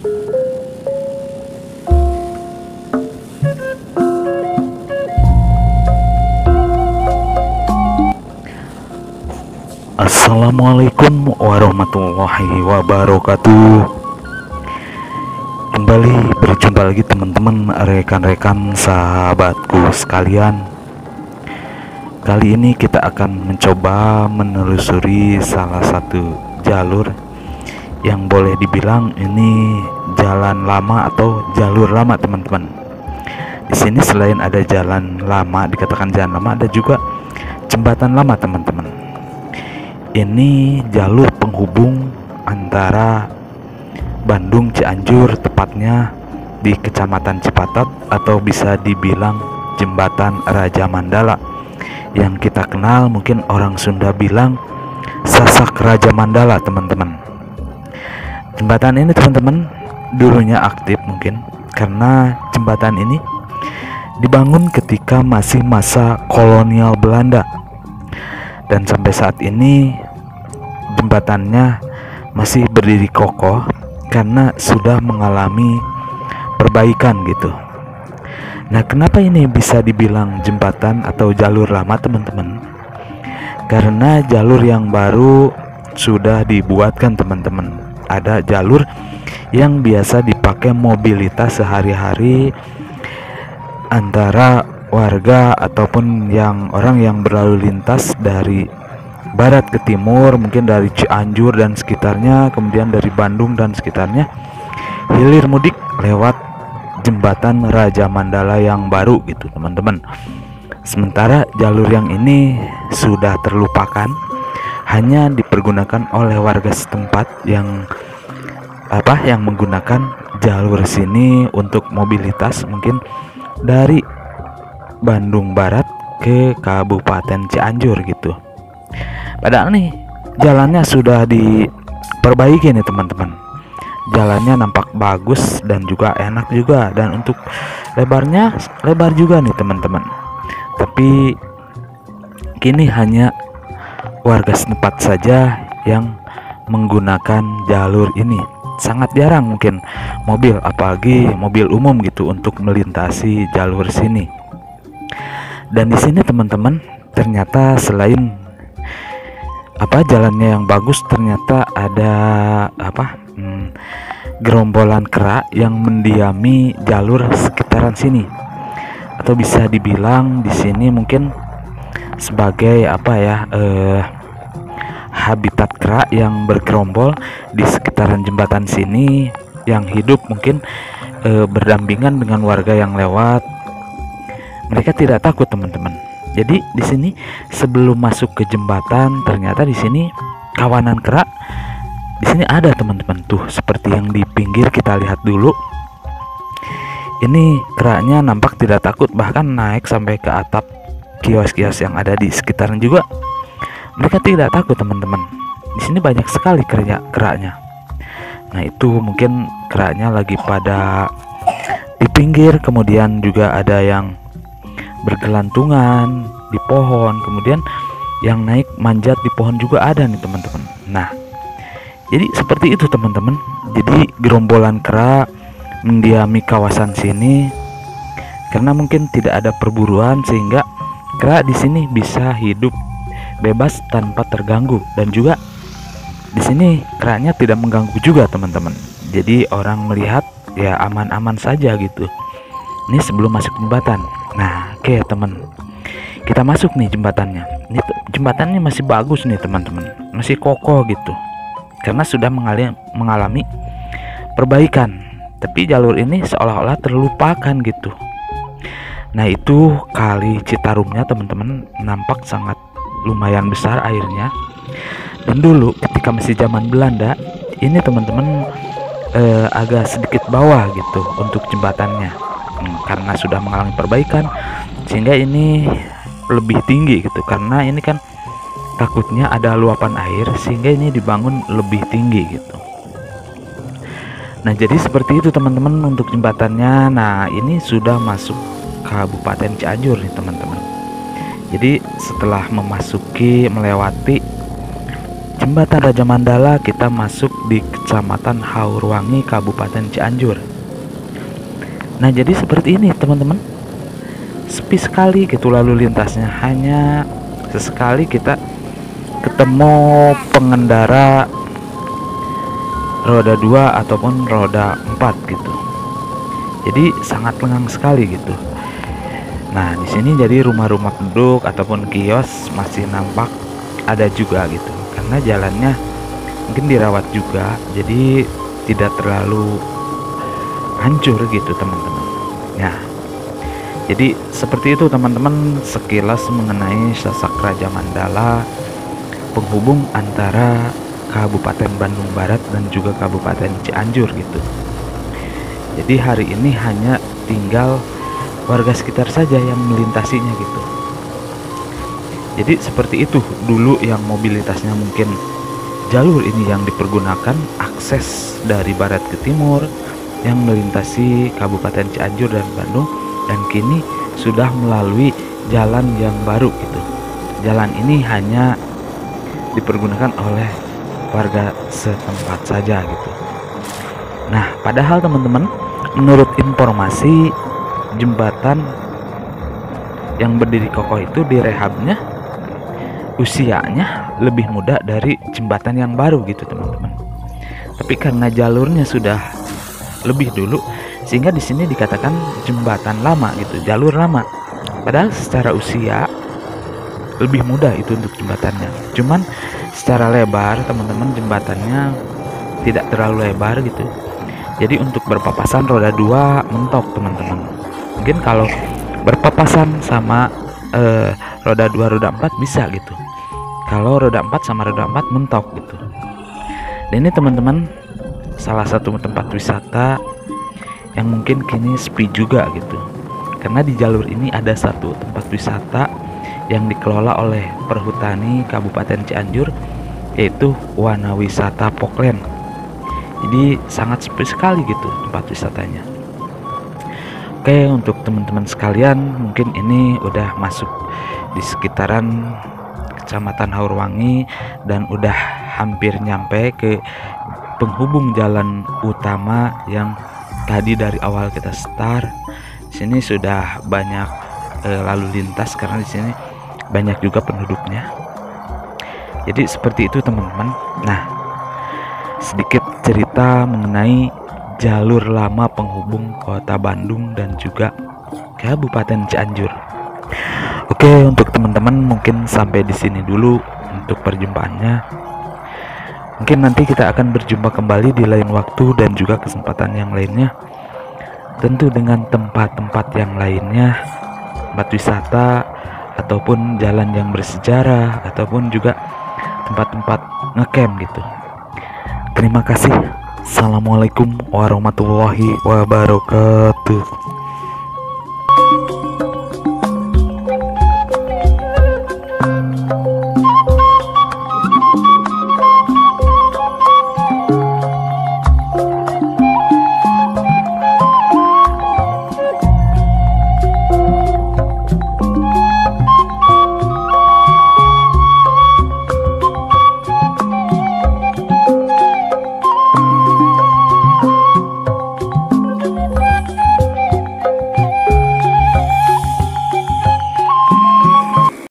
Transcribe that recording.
Assalamualaikum warahmatullahi wabarakatuh. Kembali berjumpa lagi teman-teman, rekan-rekan, sahabatku sekalian. Kali ini kita akan mencoba menelusuri salah satu jalur yang boleh dibilang ini jalan lama atau jalur lama, teman-teman. Di sini selain ada jalan lama, dikatakan jalan lama, ada juga jembatan lama, teman-teman. Ini jalur penghubung antara Bandung Cianjur, tepatnya di Kecamatan Cipatat, atau bisa dibilang Jembatan Raja Mandala, yang kita kenal mungkin orang Sunda bilang Sasak Raja Mandala, teman-teman. Jembatan ini, teman-teman, dulunya aktif mungkin karena jembatan ini dibangun ketika masih masa kolonial Belanda. Dan sampai saat ini jembatannya masih berdiri kokoh karena sudah mengalami perbaikan gitu. Nah, kenapa ini bisa dibilang jembatan atau jalur lama, teman-teman? Karena jalur yang baru sudah dibuatkan, teman-teman. Ada jalur yang biasa dipakai mobilitas sehari-hari antara warga ataupun orang yang berlalu lintas dari barat ke timur, mungkin dari Cianjur dan sekitarnya, kemudian dari Bandung dan sekitarnya, hilir mudik lewat jembatan Raja Mandala yang baru gitu, teman-teman. Sementara jalur yang ini sudah terlupakan, hanya dipergunakan oleh warga setempat yang menggunakan jalur sini untuk mobilitas, mungkin dari Bandung Barat ke Kabupaten Cianjur gitu. Padahal nih jalannya sudah diperbaiki nih, teman-teman. Jalannya nampak bagus dan juga enak juga, dan untuk lebarnya lebar juga nih, teman-teman. Tapi kini hanya warga setempat saja yang menggunakan jalur ini. Sangat jarang mungkin mobil, apalagi mobil umum gitu, untuk melintasi jalur sini. Dan di sini, teman-teman, ternyata selain jalannya yang bagus, ternyata ada gerombolan kera yang mendiami jalur sekitaran sini, atau bisa dibilang di sini mungkin sebagai habitat kera yang bergerombol di sekitaran jembatan sini, yang hidup mungkin berdampingan dengan warga yang lewat. Mereka tidak takut, teman-teman. Jadi di sini sebelum masuk ke jembatan, ternyata di sini kawanan kera di sini ada, teman-teman. Tuh, seperti yang di pinggir kita lihat dulu. Ini keranya nampak tidak takut, bahkan naik sampai ke atap kios-kios yang ada di sekitaran juga. Mereka tidak takut, teman-teman. Di sini banyak sekali keranya. Nah, itu mungkin keranya lagi pada di pinggir, kemudian juga ada yang bergelantungan di pohon, kemudian yang naik manjat di pohon juga ada nih, teman-teman. Nah, jadi seperti itu, teman-teman. Jadi gerombolan kera mendiami kawasan sini karena mungkin tidak ada perburuan, sehingga kera di sini bisa hidup bebas tanpa terganggu, dan juga di sini keranya tidak mengganggu juga, teman-teman. Jadi orang melihat ya aman-aman saja gitu. Ini sebelum masuk jembatan. Nah, oke, teman, kita masuk nih jembatannya. Ini jembatannya masih bagus nih, teman-teman, masih kokoh gitu, karena sudah mengalami perbaikan. Tapi jalur ini seolah-olah terlupakan gitu. Nah, itu kali Citarumnya, teman-teman, nampak sangat lumayan besar airnya. Dan dulu ketika masih zaman Belanda, ini, teman-teman, agak sedikit bawah gitu untuk jembatannya. Karena sudah mengalami perbaikan, sehingga ini lebih tinggi gitu, karena ini kan takutnya ada luapan air, sehingga ini dibangun lebih tinggi gitu. Nah, jadi seperti itu, teman-teman, untuk jembatannya. Nah, ini sudah masuk Kabupaten Cianjur nih, teman-teman. Jadi setelah melewati Jembatan Raja Mandala kita masuk di Kecamatan Haurwangi, Kabupaten Cianjur. Nah, jadi seperti ini teman-teman, sepi sekali gitu lalu lintasnya, hanya sesekali kita ketemu pengendara roda 2 ataupun roda 4 gitu. Jadi sangat lengang sekali gitu. Nah, di sini jadi rumah-rumah penduduk ataupun kios masih nampak ada juga gitu. Karena jalannya mungkin dirawat juga, jadi tidak terlalu hancur gitu teman-teman. Ya. Jadi seperti itu teman-teman, sekilas mengenai Sasak Raja Mandala, penghubung antara Kabupaten Bandung Barat dan juga Kabupaten Cianjur gitu. Jadi hari ini hanya tinggal warga sekitar saja yang melintasinya gitu. Jadi seperti itu dulu yang mobilitasnya mungkin jalur ini yang dipergunakan akses dari barat ke timur yang melintasi Kabupaten Cianjur dan Bandung, dan kini sudah melalui jalan yang baru gitu. Jalan ini hanya dipergunakan oleh warga setempat saja gitu. Nah, padahal teman-teman, menurut informasi, jembatan yang berdiri kokoh itu direhabnya usianya lebih muda dari jembatan yang baru gitu teman-teman. Tapi karena jalurnya sudah lebih dulu, sehingga di sini dikatakan jembatan lama gitu, jalur lama. Padahal secara usia lebih muda itu untuk jembatannya. Cuman secara lebar teman-teman, jembatannya tidak terlalu lebar gitu. Jadi untuk berpapasan roda 2 mentok teman-teman. Mungkin kalau berpapasan sama roda 2 roda 4 bisa gitu. Kalau roda 4 sama roda 4 mentok gitu. Dan ini teman-teman salah satu tempat wisata yang mungkin kini sepi juga gitu. Karena di jalur ini ada satu tempat wisata yang dikelola oleh Perhutani Kabupaten Cianjur, yaitu Wana Wisata Poklen. Jadi sangat sepi sekali gitu tempat wisatanya. Oke, untuk teman-teman sekalian, mungkin ini udah masuk di sekitaran Kecamatan Haurwangi dan udah hampir nyampe ke penghubung jalan utama yang tadi dari awal kita start. Sini sudah banyak lalu lintas karena di sini banyak juga penduduknya. Jadi seperti itu teman-teman. Nah, sedikit cerita mengenai jalur lama penghubung Kota Bandung dan juga Kabupaten Cianjur. Oke, untuk teman-teman mungkin sampai di sini dulu untuk perjumpaannya. Mungkin nanti kita akan berjumpa kembali di lain waktu dan juga kesempatan yang lainnya. Tentu dengan tempat-tempat yang lainnya, tempat wisata ataupun jalan yang bersejarah ataupun juga tempat-tempat ngecamp gitu. Terima kasih. Assalamualaikum warahmatullahi wabarakatuh.